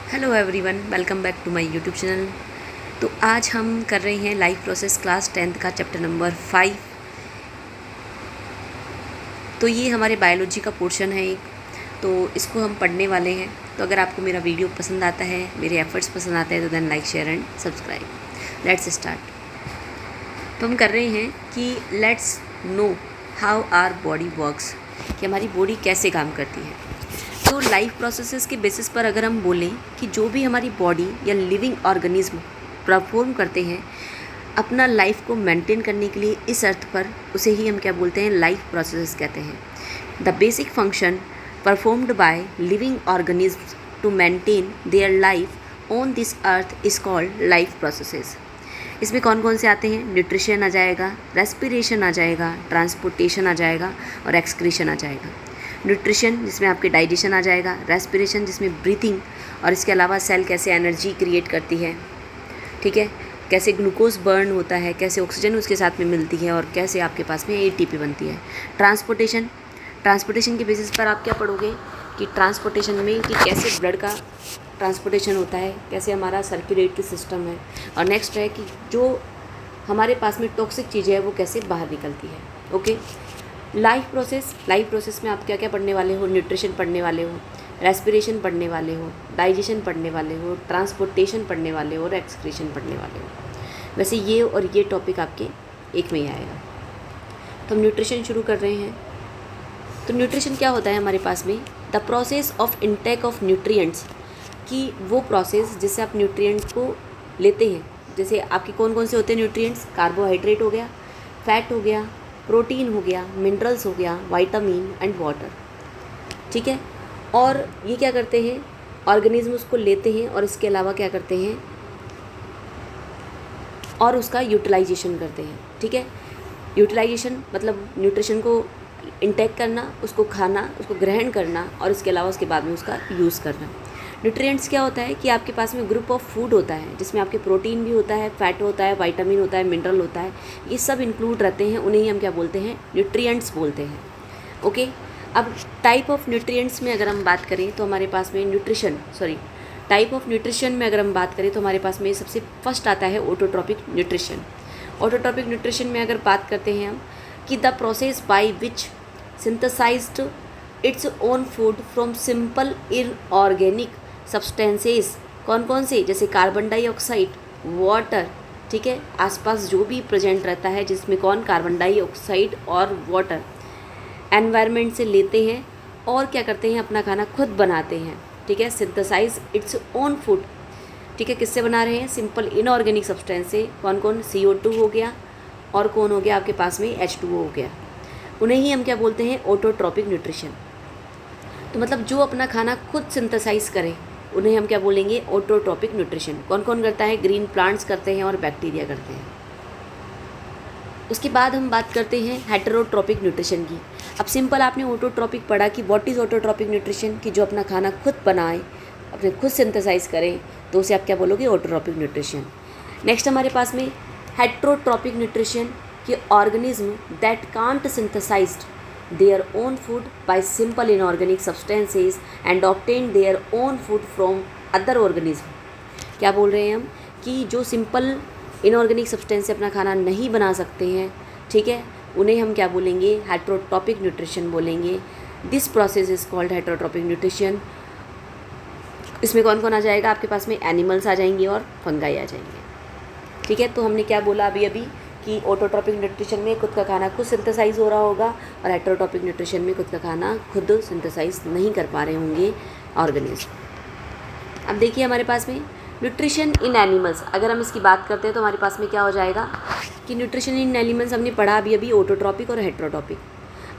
Hello everyone, welcome back to my YouTube channel. तो आज हम कर रहे हैं लाइफ प्रोसेस क्लास 10th का चैप्टर नंबर 5। तो ये हमारे बायोलॉजी का पोर्शन है एक, तो इसको हम पढ़ने वाले हैं। तो अगर आपको मेरा वीडियो पसंद आता है, मेरे एफर्ट्स पसंद आते हैं, तो then like, share and subscribe. Let's start. तो हम कर रहे हैं कि let's know how our body works, कि हमारी बॉडी कैसे काम करती है। तो लाइफ प्रोसेसेस के बेसिस पर अगर हम बोलें कि जो भी हमारी बॉडी या लिविंग ऑर्गेनिज्म परफॉर्म करते हैं अपना लाइफ को मेंटेन करने के लिए इस अर्थ पर, उसे ही हम क्या बोलते हैं, लाइफ प्रोसेसेस कहते हैं। The basic function performed by living organism to maintain their life on this earth is called life processes. इसमें कौन कौन से आते हैं? न्यूट्रिशन आ जाएगा, रेस्पिरेशन आ जाएगा, ट्रांसपोर्टेशन आ जाएगा और एक्सक्रीशन आ जाएगा। न्यूट्रिशन जिसमें आपके डाइजेशन आ जाएगा, रेस्पिरेशन जिसमें ब्रीथिंग, और इसके अलावा सेल कैसे एनर्जी क्रिएट करती है, ठीक है, कैसे ग्लूकोज बर्न होता है, कैसे ऑक्सीजन उसके साथ में मिलती है और कैसे आपके पास में एटीपी बनती है। ट्रांसपोर्टेशन, ट्रांसपोर्टेशन के बेसिस पर आप क्या पढ़ोगे कि ट्रांसपोर्टेशन में कि कैसे ब्लड का ट्रांसपोर्टेशन होता है, कैसे हमारा सर्कुलेटरी सिस्टम है। और नेक्स्ट है कि जो हमारे पास में टॉक्सिक चीज़ें हैं वो कैसे बाहर निकलती है। ओके, लाइफ प्रोसेस में आप क्या क्या पढ़ने वाले हो? न्यूट्रिशन पढ़ने वाले हो, रेस्पिरेशन पढ़ने वाले हो, डाइजेशन पढ़ने वाले हो, ट्रांसपोर्टेशन पढ़ने वाले हो और एक्सक्रीशन पढ़ने वाले हो। वैसे ये और ये टॉपिक आपके एक में ही आएगा। तो हम न्यूट्रिशन शुरू कर रहे हैं। तो न्यूट्रिशन क्या होता है हमारे पास में? The process of intake of nutrients, कि वो प्रोसेस जिससे आप न्यूट्रिएंट्स को लेते हैं। जैसे आपके कौन कौन से होते हैं न्यूट्रिएंट्स? कार्बोहाइड्रेट हो गया, फैट हो गया, प्रोटीन हो गया, मिनरल्स हो गया, विटामिन एंड वाटर, ठीक है। और ये क्या करते हैं? ऑर्गेनिज्म उसको लेते हैं और इसके अलावा क्या करते हैं, और उसका यूटिलाइजेशन करते हैं, ठीक है। यूटिलाइजेशन मतलब न्यूट्रिशन को इंटेक करना, उसको खाना, उसको ग्रहण करना और इसके अलावा उसके बाद में उसका यूज़ करना। न्यूट्रिएंट्स क्या होता है कि आपके पास में ग्रुप ऑफ फूड होता है जिसमें आपके प्रोटीन भी होता है, फैट होता है, विटामिन होता है, मिनरल होता है, ये सब इंक्लूड रहते हैं। उन्हें ही हम क्या बोलते हैं? न्यूट्रिएंट्स बोलते हैं। ओके, अब टाइप ऑफ न्यूट्रिएंट्स में अगर हम बात करें तो हमारे पास में टाइप ऑफ न्यूट्रिशन में अगर हम बात करें तो हमारे पास में सबसे फर्स्ट आता है ऑटोट्रॉपिक न्यूट्रिशन। ऑटोट्रॉपिक न्यूट्रिशन में अगर बात करते हैं हम कि the process by which synthesized its own food from simple inorganic substances. कौन कौन से? जैसे कार्बन डाइऑक्साइड, वाटर, ठीक है, आसपास जो भी प्रेजेंट रहता है जिसमें कौन? कार्बन डाइऑक्साइड और वाटर, एनवायरनमेंट से लेते हैं और क्या करते हैं? अपना खाना खुद बनाते हैं, ठीक है। सिंथेसाइज इट्स ओन फूड, ठीक है। किससे बना रहे हैं? सिंपल इनऑर्गेनिक सब्सटेंस से। कौन कौन? CO2 हो गया और कौन हो गया आपके पास में? H2O हो गया। उन्हें ही हम क्या बोलते हैं? Autotrophic nutrition. तो मतलब जो अपना खाना खुद सिंथेसाइज करे उन्हें हम क्या बोलेंगे? Autotrophic nutrition. कौन कौन करता है? ग्रीन प्लांट्स करते हैं और बैक्टीरिया करते हैं। उसके बाद हम बात करते हैं हेटेरोट्रॉपिक न्यूट्रिशन की। अब सिंपल आपने ऑटोट्रॉपिक पढ़ा कि व्हाट इज़ ऑटोट्रॉपिक न्यूट्रिशन, कि जो अपना खाना खुद बनाए, अपने खुद सिंथेसाइज करें, तो उसे आप क्या बोलोगे? Autotrophic nutrition. नेक्स्ट हमारे पास में हेटेरोट्रॉपिक न्यूट्रिशन, कि organism that can't synthesized their own food by simple inorganic substances and obtain their own food from other organism। क्या बोल रहे हैं हम? कि जो सिंपल इनऑर्गेनिक सब्सटेंस से अपना खाना नहीं बना सकते हैं, ठीक है, उन्हें हम क्या बोलेंगे? हेटेरोट्रॉपिक न्यूट्रिशन बोलेंगे। This process is called heterotrophic nutrition. इसमें कौन कौन आ जाएगा आपके पास में? एनिमल्स आ जाएंगे और फंगाई आ जाएंगे, ठीक है। तो हमने क्या बोला अभी कि ऑटोट्रॉपिक न्यूट्रिशन में खुद का खाना खुद सिंथेसाइज हो रहा होगा और हेटेरोट्रॉपिक न्यूट्रिशन में खुद का खाना खुद सिंथेसाइज नहीं कर पा रहे होंगे ऑर्गेनिज्म। अब देखिए हमारे पास में न्यूट्रिशन इन एनिमल्स, अगर हम इसकी बात करते हैं तो हमारे पास में क्या हो जाएगा कि न्यूट्रिशन इन एनिमल्स हमने पढ़ा अभी ऑटोट्रॉपिक और हेटेरोट्रॉपिक।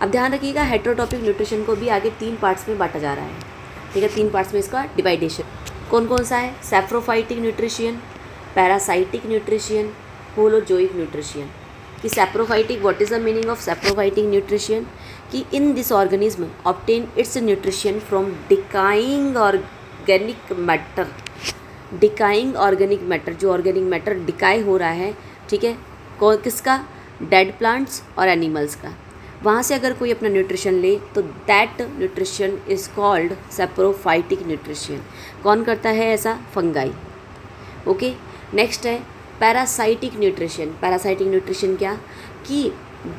अब ध्यान रखिएगा हेटेरोट्रॉपिक न्यूट्रिशन को भी आगे 3 पार्ट्स में बांटा जा रहा है, ठीक है। 3 पार्ट्स में इसका डिवाइडेशन कौन कौन सा है? Saprophytic nutrition, parasitic nutrition, holozoic nutrition. कि saprophytic, what is the meaning of saprophytic nutrition? कि in this organism obtain its nutrition from decaying organic matter. Decaying organic matter, जो ऑर्गेनिक मैटर डिकाई हो रहा है, ठीक है, किसका? डेड प्लांट्स और एनिमल्स का। वहाँ से अगर कोई अपना न्यूट्रिशन ले तो that nutrition is called saprophytic nutrition. कौन करता है ऐसा? फंगाई। ओके, नेक्स्ट है पैरासाइटिक न्यूट्रिशन। पैरासाइटिक न्यूट्रिशन क्या? कि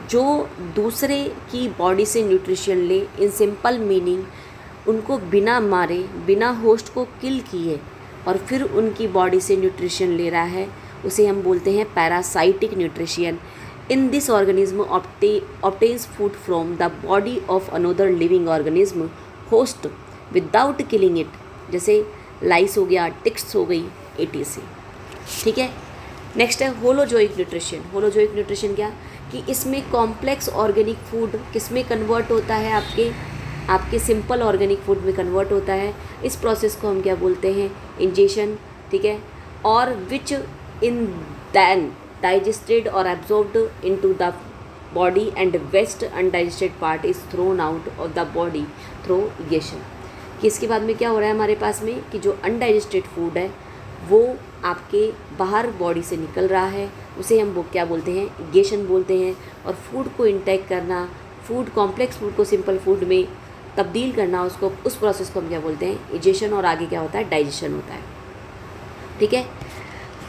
जो दूसरे की बॉडी से न्यूट्रिशन ले, इन सिंपल मीनिंग उनको बिना मारे, बिना होस्ट को किल किए और फिर उनकी बॉडी से न्यूट्रिशन ले रहा है, उसे हम बोलते हैं parasitic nutrition. In this organism obtains food from the body of another living organism host without killing it, जैसे लाइस हो गया, टिक्स हो गई, etc। ठीक है, नेक्स्ट है होलोजोइक न्यूट्रिशन। होलोजोइक न्यूट्रिशन क्या? कि इसमें कॉम्प्लेक्स ऑर्गेनिक फूड किस में कन्वर्ट होता है? आपके सिंपल ऑर्गेनिक फूड में कन्वर्ट होता है। इस प्रोसेस को हम क्या बोलते हैं? इंजेशन। ठीक है, और विच इन दैन डाइजेस्टेड और absorbed into the body and waste undigested part is thrown out of the body through egestion. कि इसके बाद में क्या हो रहा है हमारे पास में कि जो अनडाइजेस्टेड फूड है वो आपके बाहर बॉडी से निकल रहा है, उसे हम वो क्या बोलते हैं? इगेशन बोलते हैं। और फूड को इंटेक करना, फूड कॉम्प्लेक्स फूड को सिंपल फूड में तब्दील करना, उसको उस प्रोसेस को हम क्या बोलते हैं? इजेशन। और आगे क्या होता है? डाइजेशन होता है। ठीक है,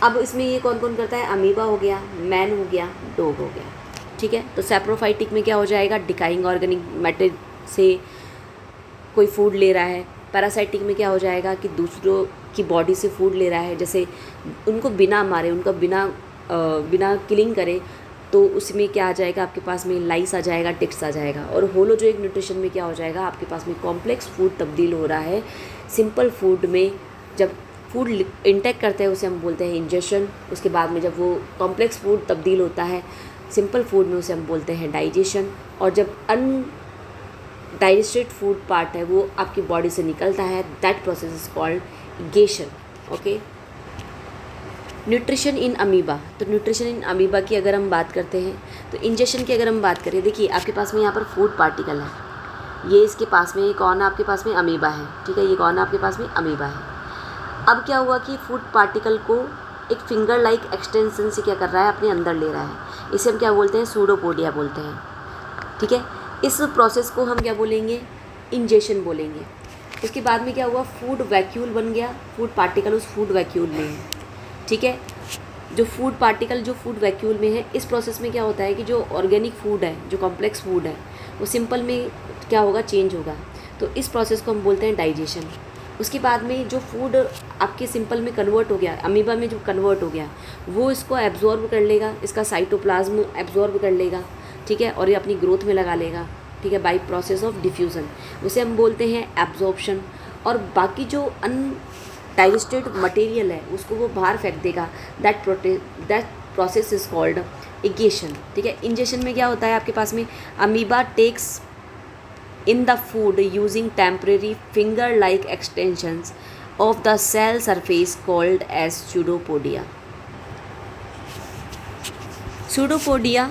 अब इसमें ये कौन कौन करता है? अमीबा हो गया, मैन हो गया, डॉग हो गया। ठीक है, तो सैप्रोफाइटिक में क्या हो जाएगा? डिकाइंग ऑर्गेनिक मैटर से कोई फूड ले रहा है। पैरासाइटिक में क्या हो जाएगा? कि दूसरों की बॉडी से फूड ले रहा है, जैसे उनको बिना मारे, उनको बिना किलिंग करे, तो उसमें क्या आ जाएगा आपके पास में? लाइस आ जाएगा, टिक्स आ जाएगा। और होलोजोइक न्यूट्रिशन में क्या हो जाएगा? आपके पास में कॉम्प्लेक्स फूड तब्दील हो रहा है सिंपल फूड में। जब फूड इंटेक करते हैं उसे हम बोलते हैं इंजेशन। उसके बाद में जब वो कॉम्प्लेक्स फूड तब्दील होता है सिंपल फूड में, उसे हम बोलते हैं डाइजेशन। और जब डाइजेस्टेड फूड पार्ट है वो आपकी बॉडी से निकलता है, that process is called egestion. Okay, nutrition in amoeba. तो न्यूट्रिशन इन अमीबा की अगर हम बात करते हैं तो इंजेक्शन की अगर हम बात करें, देखिए आपके पास में यहाँ पर फूड पार्टिकल है, ये इसके पास में, ये कौन है आपके पास में? अमीबा है। ठीक है, ये कौन है आपके पास में? अमीबा है। अब क्या हुआ कि फूड पार्टिकल को एक फिंगर लाइक एक्सटेंशन से क्या कर रहा है? अपने अंदर ले रहा है। इसे हम क्या बोलते हैं? सूडोपोडिया बोलते हैं। ठीक है, इस प्रोसेस को हम क्या बोलेंगे? इंजेशन बोलेंगे। उसके बाद में क्या हुआ? फूड वैक्यूल बन गया, फूड पार्टिकल उस फूड वैक्यूल में है। ठीक है, जो फूड पार्टिकल जो फूड वैक्यूल में है, इस प्रोसेस में क्या होता है कि जो ऑर्गेनिक फूड है, जो कॉम्प्लेक्स फूड है, वो सिंपल में क्या होगा? चेंज होगा। तो इस प्रोसेस को हम बोलते हैं डाइजेशन। उसके बाद में जो फूड आपके सिंपल में कन्वर्ट हो गया, अमीबा में जो कन्वर्ट हो गया, वो इसको एब्जॉर्ब कर लेगा, इसका साइटोप्लाज्म एब्जॉर्ब कर लेगा। ठीक है, और ये अपनी ग्रोथ में लगा लेगा। ठीक है, बाय प्रोसेस ऑफ डिफ्यूज़न, उसे हम बोलते हैं एब्जॉर्प्शन। और बाकी जो अनडाइजेस्टेड मटेरियल है उसको वो बाहर फेंक देगा, दैट प्रोसेस इज कॉल्ड इगेशन। ठीक है, इंजेशन में क्या होता है आपके पास में? Amoeba takes in the food using temporary finger-like extensions of the cell surface called as pseudopodia. Pseudopodia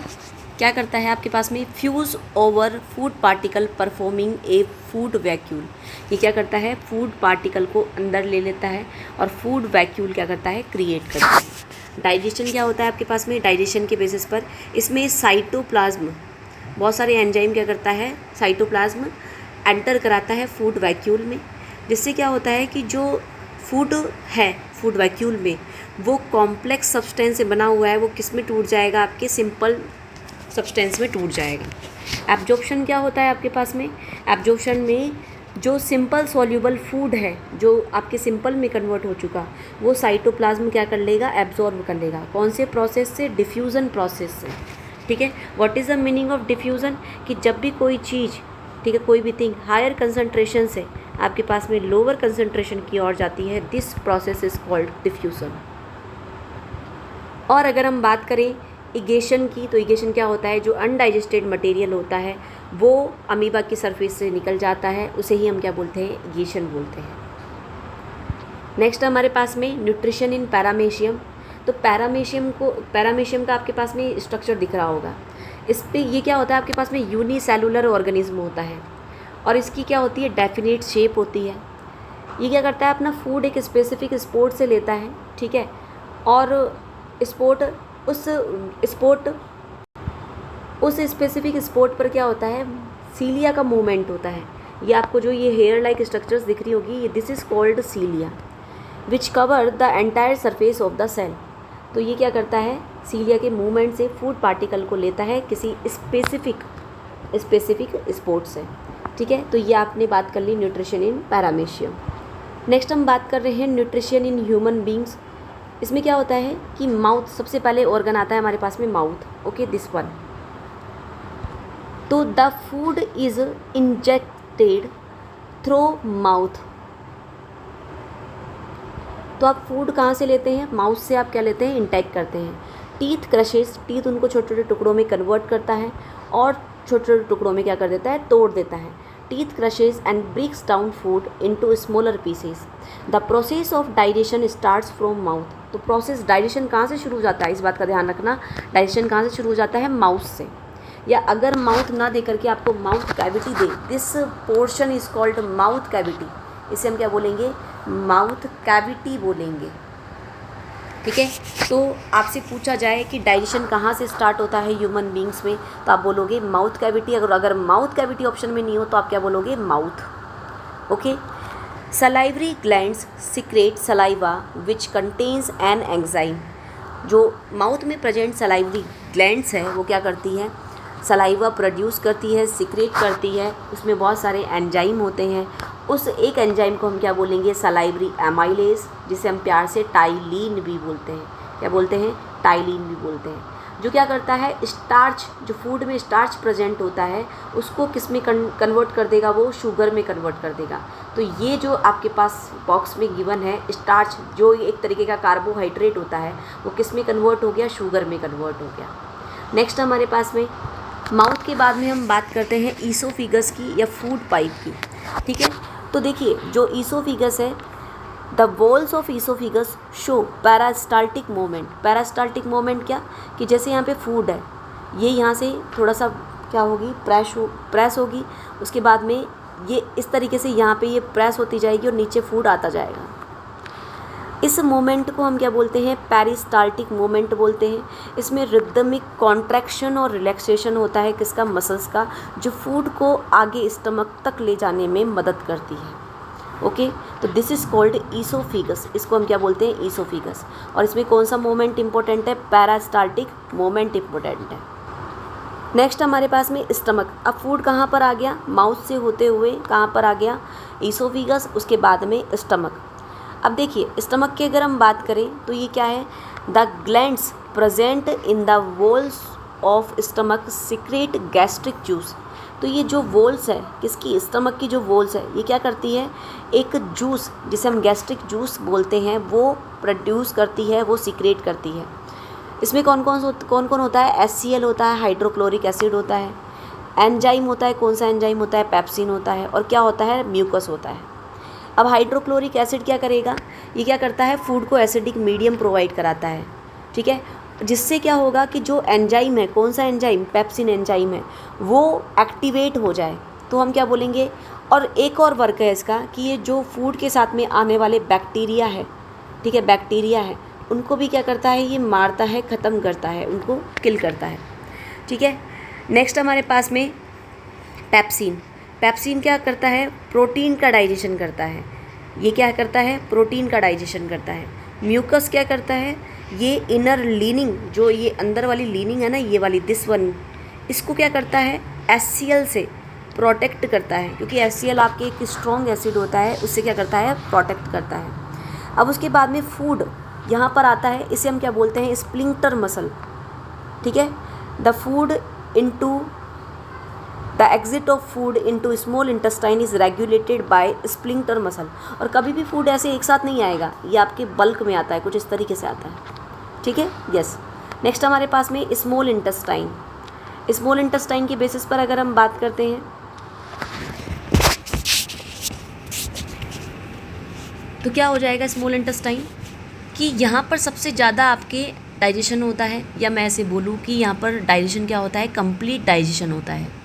क्या करता है आपके पास में? Fuse over food particle performing ए फूड वैक्यूल। ये क्या करता है? फूड पार्टिकल को अंदर ले लेता है और फूड वैक्यूल क्या करता है? क्रिएट करता है। डाइजेशन क्या होता है आपके पास में? डाइजेशन के बेसिस पर इसमें साइटोप्लाज्म, बहुत सारे एंजाइम क्या करता है? साइटोप्लाज्म एंटर कराता है फूड वैक्यूल में, जिससे क्या होता है कि जो फूड है फूड वैक्यूल में वो कॉम्प्लेक्स सब्सटेंस से बना हुआ है, वो किस में टूट जाएगा? आपके सिंपल सब्सटेंस में टूट जाएगा। एब्जॉर्प्शन क्या होता है आपके पास में? एब्जॉर्प्शन में जो सिंपल सॉल्यूबल फूड है जो आपके सिंपल में कन्वर्ट हो चुका, वो साइटोप्लाज्म क्या कर लेगा? एब्जॉर्ब कर लेगा। कौन से प्रोसेस से? डिफ्यूज़न प्रोसेस से। ठीक है, what is the meaning of diffusion? कि जब भी कोई चीज़, ठीक है, कोई भी थिंग हायर कंसंट्रेशन से आपके पास में लोअर कंसंट्रेशन की ओर जाती है, this process is called diffusion. और अगर हम बात करें इगेशन की, तो इगेशन क्या होता है? जो अनडाइजेस्टेड मटेरियल होता है वो अमीबा की सरफेस से निकल जाता है, उसे ही हम क्या बोलते हैं? इगेशन बोलते हैं। नेक्स्ट हमारे पास में न्यूट्रिशन इन पैरामेशियम। तो पैरामेशियम का आपके पास में स्ट्रक्चर दिख रहा होगा। इस पे ये क्या होता है आपके पास में? यूनिसेलुलर ऑर्गेनिज्म होता है और इसकी क्या होती है? डेफिनेट शेप होती है। ये क्या करता है? अपना फूड एक स्पेसिफिक स्पॉट से लेता है, ठीक है, और स्पॉट उस स्पेसिफिक स्पॉट पर क्या होता है, सीलिया का मूवमेंट होता है। ये आपको जो ये हेयर लाइक स्ट्रक्चर्स दिख रही होगी, ये this is called cilia which cover the entire surface of the cell. तो ये क्या करता है, सीलिया के मूवमेंट से फूड पार्टिकल को लेता है किसी स्पेसिफिक स्पॉट से। ठीक है, तो ये आपने बात कर ली न्यूट्रिशन इन पैरामीशियम। नेक्स्ट हम बात कर रहे हैं न्यूट्रिशन इन ह्यूमन बींग्स। इसमें क्या होता है कि माउथ, सबसे पहले ऑर्गन आता है हमारे पास में माउथ। Okay, this one. तो the food is injected through mouth. तो आप फूड कहाँ से लेते हैं, माउथ से आप क्या लेते हैं, इंटेक करते हैं। टीथ क्रशेस, टीथ उनको छोटे छोटे टुकड़ों में कन्वर्ट करता है और छोटे छोटे टुकड़ों में क्या कर देता है, तोड़ देता है। Teeth crushes and breaks down food into smaller pieces. The process of digestion starts from mouth. तो प्रोसेस डाइजेशन कहाँ से शुरू हो जाता है, इस बात का ध्यान रखना। डाइजेशन कहाँ से शुरू हो जाता है, माउथ से। या अगर माउथ ना दे करके आपको mouth cavity they, this portion is called mouth cavity. इसे हम क्या बोलेंगे, माउथ कैविटी बोलेंगे। ठीक है, तो आपसे पूछा जाए कि डाइजेशन कहाँ से स्टार्ट होता है ह्यूमन बींग्स में, तो आप बोलोगे माउथ कैविटी। अगर माउथ कैविटी ऑप्शन में नहीं हो तो आप क्या बोलोगे, mouth. Okay. Salivary glands secrete saliva which contains an enzyme. जो माउथ में प्रेजेंट सलाइवरी ग्लैंड्स है वो क्या करती है, सलाइवा प्रोड्यूस करती है, सिक्रेट करती है। उसमें बहुत सारे एंजाइम होते हैं। उस एक एंजाइम को हम क्या बोलेंगे, सलाइवरी एमाइलेज, जिसे हम प्यार से टाइलिन भी बोलते हैं। क्या बोलते हैं, टाइलिन भी बोलते हैं। जो क्या करता है, स्टार्च, जो फूड में स्टार्च प्रेजेंट होता है उसको किस में कन्वर्ट कर देगा, वो शुगर में कन्वर्ट कर देगा। तो ये जो आपके पास बॉक्स में गिवन है, स्टार्च जो एक तरीके का कार्बोहाइड्रेट होता है, वो किस में कन्वर्ट हो गया, शुगर में कन्वर्ट हो गया। नेक्स्ट हमारे पास में माउथ के बाद में हम बात करते हैं ईसोफिगस की या फूड पाइप की। ठीक है, तो देखिए जो ईसोफिगस है, the walls of oesophagus show peristaltic moment. Peristaltic moment क्या, कि जैसे यहाँ पे फूड है, ये यहाँ से थोड़ा सा क्या होगी, प्रेस होगी। उसके बाद में ये इस तरीके से यहाँ पे ये प्रेस होती जाएगी और नीचे फूड आता जाएगा। इस मोमेंट को हम क्या बोलते हैं, पेरिस्टाल्टिक मोमेंट बोलते हैं। इसमें रिदमिक कॉन्ट्रैक्शन और रिलैक्सेशन होता है किसका, मसल्स का, जो फूड को आगे स्टमक तक ले जाने में मदद करती है। ओके, तो दिस इज़ कॉल्ड ईसोफिगस। इसको हम क्या बोलते हैं, ईसोफिगस। और इसमें कौन सा मोमेंट इंपॉर्टेंट है, पैरास्टाल्टिक मोमेंट इंपॉर्टेंट है। नेक्स्ट हमारे पास में स्टमक। अब फूड कहाँ पर आ गया, माउथ से होते हुए कहाँ पर आ गया, ईसोफिगस, उसके बाद में स्टमक। अब देखिए स्टमक की अगर हम बात करें तो ये क्या है, the glands present in the walls of stomach secrete gastric juice. तो ये जो वॉल्स है किसकी, स्टमक की जो वॉल्स है, ये क्या करती है, एक जूस जिसे हम गैस्ट्रिक जूस बोलते हैं वो प्रोड्यूस करती है, वो सिक्रेट करती है। इसमें कौन कौन होता है, HCl होता है, हाइड्रोक्लोरिक एसिड होता है, एंजाइम होता है, कौन सा एंजाइम होता है, पेप्सिन होता है, और क्या होता है, म्यूकस होता है। अब हाइड्रोक्लोरिक एसिड क्या करेगा, ये क्या करता है, फूड को एसिडिक मीडियम प्रोवाइड कराता है। ठीक है, जिससे क्या होगा कि जो एंजाइम है, कौन सा एंजाइम, पेप्सिन एंजाइम है, वो एक्टिवेट हो जाए। तो हम क्या बोलेंगे, और एक और वर्क है इसका कि ये जो फूड के साथ में आने वाले बैक्टीरिया है, ठीक है, बैक्टीरिया है, उनको भी क्या करता है, ये मारता है, ख़त्म करता है, उनको किल करता है। ठीक है, नेक्स्ट हमारे पास में पेप्सिन। पेप्सिन क्या करता है, प्रोटीन का डाइजेशन करता है। ये क्या करता है, प्रोटीन का डाइजेशन करता है। म्यूकस क्या करता है, ये इनर लीनिंग, जो ये अंदर वाली लीनिंग है ना, ये वाली दिस वन, इसको क्या करता है, HCl से प्रोटेक्ट करता है, क्योंकि HCl आपके एक स्ट्रॉन्ग एसिड होता है, उससे क्या करता है, प्रोटेक्ट करता है। अब उसके बाद में फूड यहाँ पर आता है, इसे हम क्या बोलते हैं, स्प्लिंटर मसल। ठीक है, the food into the exit of food into small intestine is regulated by splinter muscle. और कभी भी फूड ऐसे एक साथ नहीं आएगा, ये आपके बल्क में आता है, कुछ इस तरीके से आता है। ठीक है, यस। नेक्स्ट हमारे पास में स्मॉल इंटेस्टाइन। स्मॉल इंटेस्टाइन की बेसिस पर अगर हम बात करते हैं तो क्या हो जाएगा, स्मॉल इंटेस्टाइन कि यहाँ पर सबसे ज़्यादा आपके डाइजेशन होता है, या मैं ऐसे बोलूँ कि यहाँ पर डाइजेशन क्या होता है, कंप्लीट डाइजेशन होता है।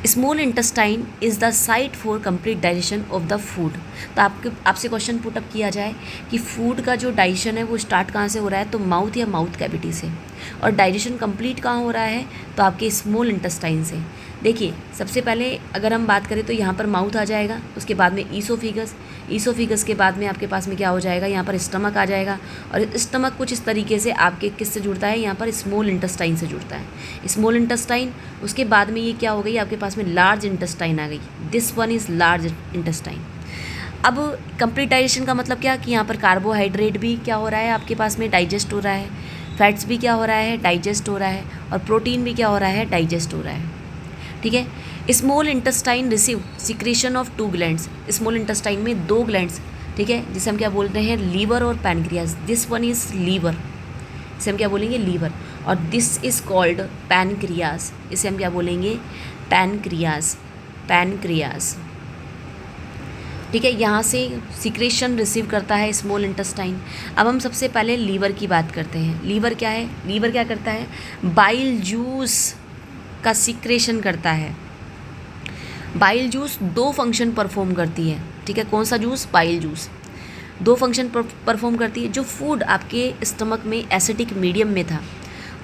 Small intestine is the site for complete digestion of the food. तो आपसे क्वेश्चन पुट अप किया जाए कि फूड का जो डाइजेशन है वो स्टार्ट कहाँ से हो रहा है, तो माउथ या माउथ कैविटी से, और डाइजेशन कंप्लीट कहाँ हो रहा है, तो आपके स्मॉल इंटेस्टाइन से। देखिए सबसे पहले अगर हम बात करें तो यहाँ पर माउथ आ जाएगा, उसके बाद में ईसोफिगस के बाद में आपके पास में क्या हो जाएगा, यहाँ पर स्टमक आ जाएगा, और स्टमक कुछ इस तरीके से आपके किससे जुड़ता है, यहाँ पर स्मॉल इंटेस्टाइन से जुड़ता है, स्मॉल इंटेस्टाइन। उसके बाद में ये क्या हो गई, आपके पास में लार्ज इंटेस्टाइन आ गई, this one is large intestine. अब कंप्लीट डाइजेशन का मतलब क्या कि यहाँ पर कार्बोहाइड्रेट भी क्या हो रहा है, आपके पास में डाइजेस्ट हो रहा है, फैट्स भी क्या हो रहा है, डाइजेस्ट हो रहा है, और प्रोटीन भी क्या हो रहा है, डाइजेस्ट हो रहा है। ठीक है। Small intestine receive secretion of 2 glands. Small intestine में 2 ग्लैंड्स, ठीक है, जिसे हम क्या बोलते हैं, लीवर और pancreas. This one is liver, इसे हम क्या बोलेंगे, लीवर, और दिस इज़ कॉल्ड पैनक्रियाज, इसे हम क्या बोलेंगे, पैनक्रियाज। ठीक है, यहाँ से सिक्रेशन रिसीव करता है स्मॉल इंटेस्टाइन। अब हम सबसे पहले लीवर की बात करते हैं। लीवर क्या है, लीवर क्या करता है, बाइल जूस का सिक्रेशन करता है। बाइल जूस 2 फंक्शन परफॉर्म करती है। ठीक है, कौन सा juice, bile juice 2 function perform करती है। जो फूड आपके स्टमक में एसिडिक मीडियम में था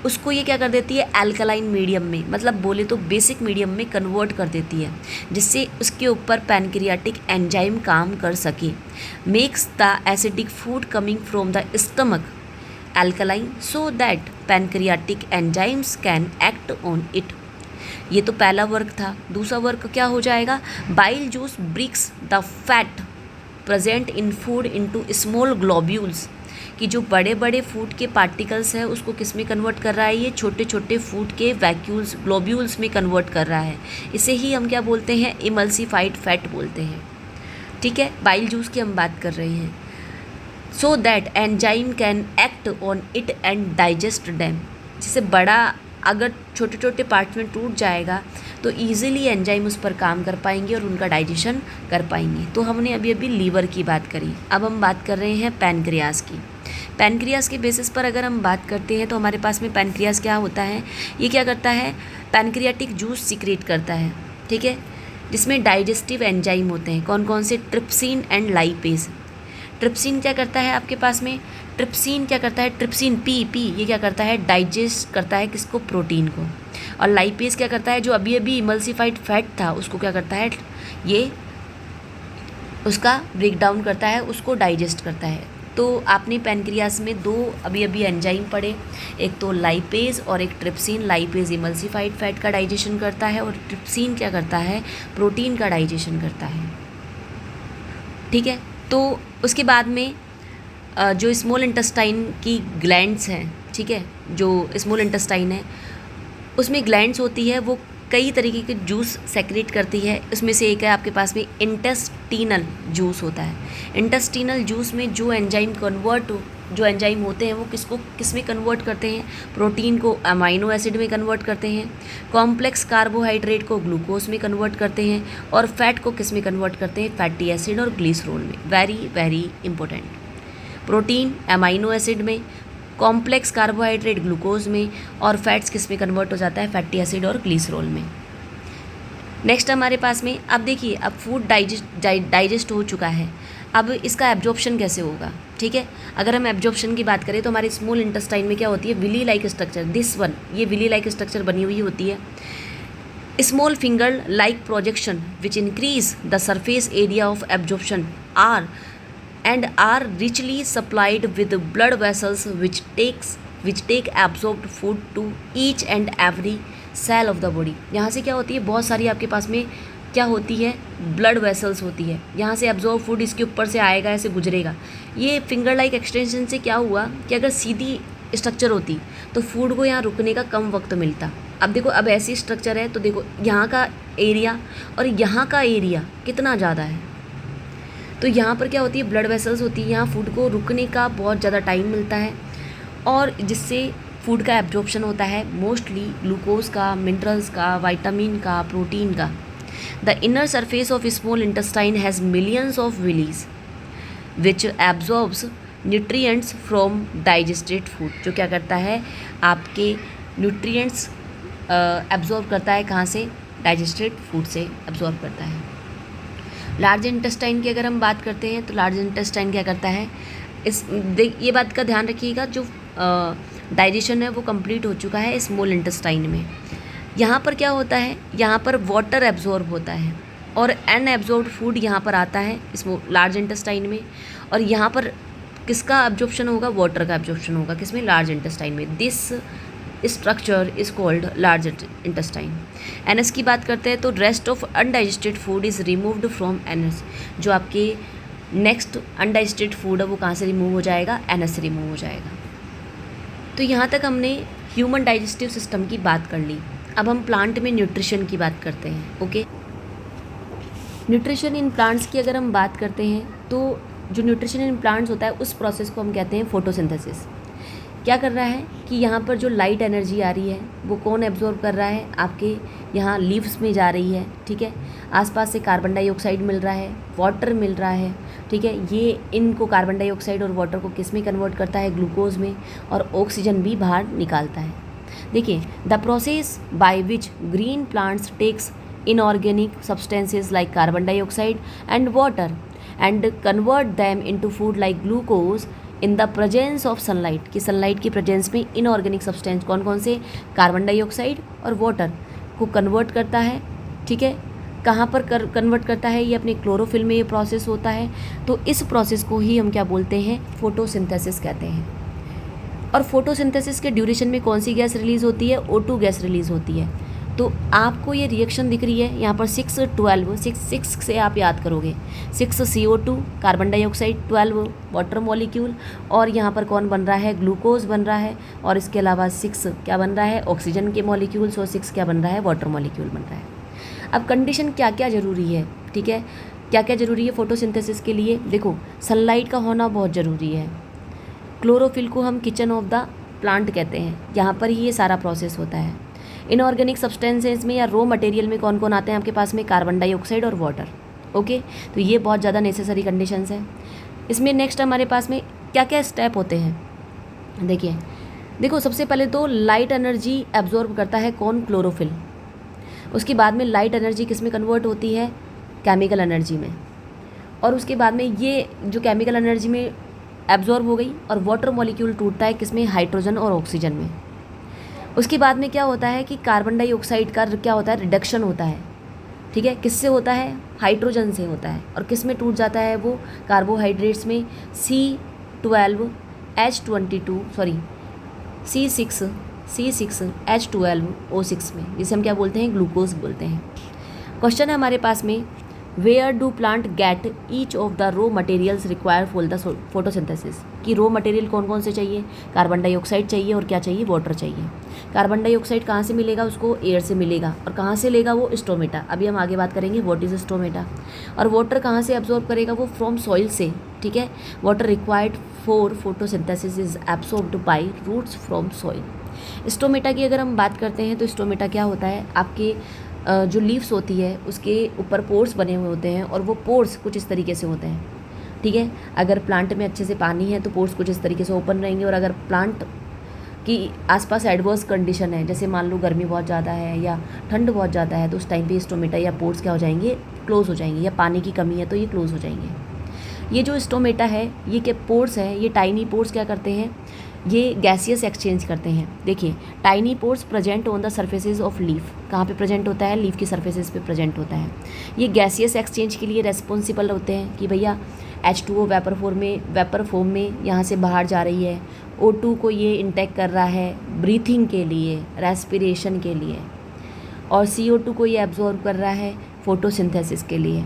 उसको ये क्या कर देती है, एल्कलाइन मीडियम में, मतलब बोले तो बेसिक मीडियम में कन्वर्ट कर देती है, जिससे उसके ऊपर पैनक्रियाटिक एंजाइम काम कर सके, makes the acidic food coming from the stomach alkaline so that pancreatic enzymes can act on it. ये तो पहला वर्क था। दूसरा वर्क क्या हो जाएगा, bile juice breaks the fat present in food into small globules, कि जो बड़े बड़े फूड के पार्टिकल्स है उसको किस में कन्वर्ट कर रहा है, ये छोटे छोटे फूड के वैक्यूल्स ग्लोब्यूल्स में कन्वर्ट कर रहा है। इसे ही हम क्या बोलते हैं, इमल्सिफाइड फैट बोलते हैं। ठीक है, बाइल जूस की हम बात कर रहे हैं। So that enzyme can act on it and digest dam, जिससे बड़ा अगर छोटे छोटे पार्ट्स में टूट जाएगा तो ईजिली एंजाइम उस पर काम कर पाएंगे और उनका डाइजेशन कर पाएंगे। तो हमने अभी अभी लीवर की बात करी, अब हम बात कर रहे हैं पैनक्रियाज की। पैनक्रियाज के बेसिस पर अगर हम बात करते हैं तो हमारे पास में पैनक्रियाज क्या होता है, ये क्या करता है, पैनक्रियाटिक जूस सिक्रेट करता है। ठीक है, जिसमें डाइजेस्टिव एंजाइम होते हैं, कौन कौन से, ट्रिप्सिन एंड लाइपेज। ट्रिप्सिन क्या करता है आपके पास में, ट्रिप्सिन क्या करता है, ट्रिप्सिन पी ये क्या करता है, डाइजेस्ट करता है किसको, प्रोटीन को। और लाइपेज क्या करता है, जो अभी अभी इमल्सिफाइड फैट था उसको क्या करता है, ये उसका ब्रेक डाउन करता है, उसको डाइजेस्ट करता है। तो आपने पैनक्रियास में 2 अभी अभी एंजाइम पढ़े, एक तो लाइपेज और एक ट्रिप्सिन। लाइपेज इमल्सिफाइड फैट का डाइजेशन करता है और ट्रिप्सिन क्या करता है, प्रोटीन का डाइजेशन करता है। ठीक है, तो उसके बाद में जो स्मॉल इंटेस्टाइन की ग्लैंड्स हैं, ठीक है, जो स्मॉल इंटेस्टाइन है उसमें ग्लैंड्स होती है, वो कई तरीके के जूस सेक्रेट करती है। उसमें से एक है आपके पास में इंटेस्टिनल जूस होता है। इंटेस्टिनल जूस में जो एंजाइम होते हैं वो किस में कन्वर्ट करते हैं, प्रोटीन को अमाइनो एसिड में कन्वर्ट करते हैं, कॉम्प्लेक्स कार्बोहाइड्रेट को ग्लूकोज में कन्वर्ट करते हैं, और फैट को किस में कन्वर्ट करते हैं, फैटी एसिड और ग्लिसरॉल में। Very very important, protein amino acid में, कॉम्प्लेक्स कार्बोहाइड्रेट ग्लूकोज में, और फैट्स किस में कन्वर्ट हो जाता है, फैटी एसिड और ग्लिसरॉल में। नेक्स्ट हमारे पास में, अब देखिए, अब फूड डाइजेस्ट हो चुका है, अब इसका एब्जॉर्प्शन कैसे होगा। ठीक है, अगर हम एब्जॉर्प्शन की बात करें तो हमारे स्मॉल इंटेस्टाइन में क्या होती है, villi like structure, this one, ये विली लाइक स्ट्रक्चर बनी हुई होती है। Small finger like projection which increase the surface area of absorption are richly supplied with blood vessels which take absorbed food to each and every cell of the body। यहाँ से क्या होती है, बहुत सारी आपके पास में क्या होती है, ब्लड वेसल्स होती है। यहाँ से एब्जॉर्ब फूड इसके ऊपर से आएगा, ऐसे गुजरेगा। ये फिंगर लाइक एक्सटेंशन से क्या हुआ कि अगर सीधी स्ट्रक्चर होती तो फूड को यहाँ रुकने का कम वक्त मिलता। अब देखो, अब ऐसी स्ट्रक्चर है तो देखो यहाँ का एरिया और यहाँ का एरिया कितना ज़्यादा है, तो यहाँ पर क्या होती है, ब्लड वेसल्स होती है, यहाँ फूड को रुकने का बहुत ज़्यादा टाइम मिलता है, और जिससे फूड का एब्जॉर्प्शन होता है मोस्टली ग्लूकोज का, मिनरल्स का, विटामिन का, प्रोटीन का। The inner surface of small intestine has millions of villis which absorbs nutrients from digested food, जो क्या करता है, आपके न्यूट्रिएंट्स एब्जॉर्ब करता है, कहाँ से, डाइजेस्टेड फूड से एब्जॉर्ब करता है। लार्ज इंटेस्टाइन की अगर हम बात करते हैं तो लार्ज इंटेस्टाइन क्या करता है, ये बात का ध्यान रखिएगा, जो डाइजेशन है वो कंप्लीट हो चुका है स्मॉल इंटेस्टाइन में। यहाँ पर क्या होता है, यहाँ पर वाटर एब्जॉर्ब होता है और अनएब्जॉर्ब्ड फूड यहाँ पर आता है लार्ज इंटेस्टाइन में, और यहाँ पर किसका एब्जॉर्प्शन होगा, वाटर का एब्जॉर्प्शन होगा, किसमें, लार्ज इंटेस्टाइन में। This structure is called large intestine. NS की बात करते हैं तो rest of undigested food is removed from NS. जो आपके नेक्स्ट अनडाइजेस्टेड फूड है वो कहाँ से रिमूव हो जाएगा, एनएस से रिमूव हो जाएगा। तो यहाँ तक हमने ह्यूमन डाइजेस्टिव सिस्टम की बात कर ली। अब हम प्लांट में न्यूट्रिशन की बात करते हैं। ओके, न्यूट्रिशन इन प्लांट्स की अगर हम बात करते हैं तो जो न्यूट्रिशन इन प्लांट्स होता है उस प्रोसेस को हम कहते हैं फोटोसिंथेसिस। क्या कर रहा है कि यहाँ पर जो लाइट एनर्जी आ रही है वो कौन एब्जॉर्ब कर रहा है, आपके यहाँ लीव्स में जा रही है, ठीक है। आसपास से कार्बन डाइऑक्साइड मिल रहा है, वाटर मिल रहा है, ठीक है। ये इनको कार्बन डाइऑक्साइड और वाटर को किस में कन्वर्ट करता है, ग्लूकोज में, और ऑक्सीजन भी बाहर निकालता है। देखिए, the process by which green plants takes inorganic substances like carbon dioxide and water and convert them into food like glucose in the presence of sunlight. कि सनलाइट की प्रेजेंस में इनऑर्गेनिक सब्सटेंस कौन कौन से, कार्बन डाइऑक्साइड और water को convert करता है, ठीक है। कहाँ पर कन्वर्ट करता है, ये अपने क्लोरोफिल में ये प्रोसेस होता है। तो इस प्रोसेस को ही हम क्या बोलते हैं, फोटोसिंथेसिस कहते हैं। और फोटोसिंथेसिस के ड्यूरेशन में कौन सी गैस रिलीज़ होती है, O2 गैस रिलीज़ होती है। तो आपको ये रिएक्शन दिख रही है यहाँ पर 6 से आप याद करोगे, 6 CO2 carbon dioxide, 12 water molecule, और यहाँ पर कौन बन रहा है, ग्लूकोज बन रहा है, और इसके अलावा 6 क्या बन रहा है, ऑक्सीजन के मॉलिक्यूल्स, और 6 क्या बन रहा है, वाटर मॉलिक्यूल बन रहा है। अब कंडीशन क्या क्या ज़रूरी है, ठीक है, क्या क्या ज़रूरी है फोटोसिंथेसिस के लिए। देखो, सनलाइट का होना बहुत ज़रूरी है। क्लोरोफिल को हम किचन ऑफ द प्लांट कहते हैं, यहाँ पर ही ये सारा प्रोसेस होता है। इनऑर्गेनिक सब्सटेंसेज में या रॉ मटेरियल में कौन कौन आते हैं आपके पास में, कार्बन डाइऑक्साइड और वाटर। ओके, तो ये बहुत ज़्यादा नेसेसरी कंडीशंस हैं। इसमें नेक्स्ट हमारे पास में क्या क्या स्टेप होते हैं। देखो, सबसे पहले तो लाइट एनर्जी एब्जॉर्ब करता है कौन, क्लोरोफिल। उसके बाद में लाइट एनर्जी किस में कन्वर्ट होती है, केमिकल एनर्जी में, और उसके बाद में ये जो केमिकल एनर्जी में एब्जॉर्ब हो गई और वाटर मॉलिक्यूल टूटता है किसमें, हाइड्रोजन और ऑक्सीजन में। उसके बाद में क्या होता है कि कार्बन डाइऑक्साइड का क्या होता है, रिडक्शन होता है, ठीक है। किससे होता है, हाइड्रोजन से होता है, और किस में टूट जाता है वो, कार्बोहाइड्रेट्स में, C6H12O6 में, जिसे हम क्या बोलते हैं, ग्लूकोज बोलते हैं। क्वेश्चन है हमारे पास में, where do plant get each of the raw materials require for the photosynthesis. कि रॉ मटेरियल कौन कौन से चाहिए, कार्बन डाइऑक्साइड चाहिए और क्या चाहिए, वाटर चाहिए। कार्बन डाइऑक्साइड कहाँ से मिलेगा, उसको एयर से मिलेगा, और कहाँ से लेगा वो, स्टोमेटा। अभी हम आगे बात करेंगे व्हाट इज़ स्टोमेटा। और वाटर कहाँ से एब्जॉर्ब करेगा वो, फ्रॉम सॉइल से, ठीक है। Water required for photosynthesis is absorbed by roots from soil. Stomata की अगर हम बात करते हैं तो स्टोमेटा क्या होता है, आपके जो लीव्स होती है उसके ऊपर पोर्स बने हुए होते हैं, और वो पोर्स कुछ इस तरीके से होते हैं, ठीक है। अगर प्लांट में अच्छे से पानी है तो पोर्स कुछ इस तरीके से ओपन रहेंगे, और अगर प्लांट की आसपास एडवर्स कंडीशन है, जैसे मान लो गर्मी बहुत ज़्यादा है या ठंड बहुत ज़्यादा है, तो उस टाइम पे स्टोमेटा या पोर्स क्या हो जाएंगे, क्लोज हो जाएंगे, या पानी की कमी है तो ये क्लोज हो जाएंगे। ये जो स्टोमेटा है, ये क्या पोर्स है, ये टाइनी पोर्स क्या करते हैं, ये गैसियस एक्सचेंज करते हैं। देखिए, tiny pores present on the surfaces of leaf. कहाँ पे प्रेजेंट होता है, लीफ की सर्फेसेज पे प्रेजेंट होता है। ये गैसियस एक्सचेंज के लिए रेस्पॉन्सिबल होते हैं कि भैया H2O वेपर फॉर्म में यहाँ से बाहर जा रही है, O2 को ये इंटेक कर रहा है ब्रीथिंग के लिए, रेस्पिरेशन के लिए, और CO2 को ये एब्जॉर्ब कर रहा है फोटोसिंथेसिस के लिए।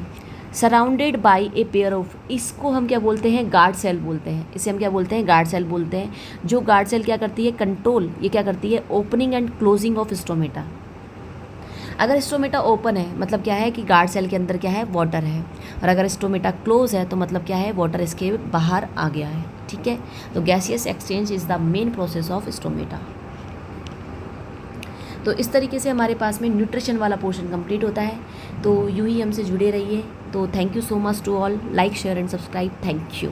Surrounded by a pair of, इसको हम क्या बोलते हैं, गार्ड सेल बोलते हैं। इसे हम क्या बोलते हैं, गार्ड सेल बोलते हैं। जो गार्ड सेल क्या करती है, कंट्रोल, ये क्या करती है, opening and closing of stomata. अगर स्टोमेटा ओपन है मतलब क्या है कि गार्ड सेल के अंदर क्या है, वाटर है, और अगर स्टोमेटा क्लोज है तो मतलब क्या है, वाटर इसके बाहर आ गया है, ठीक है। तो gaseous exchange is the main process of stomata. तो इस तरीके से हमारे पास में न्यूट्रिशन वाला पोर्शन कंप्लीट होता है। तो यूँ ही हमसे जुड़े रहिए। तो thank you so much to all, like share and subscribe, thank you.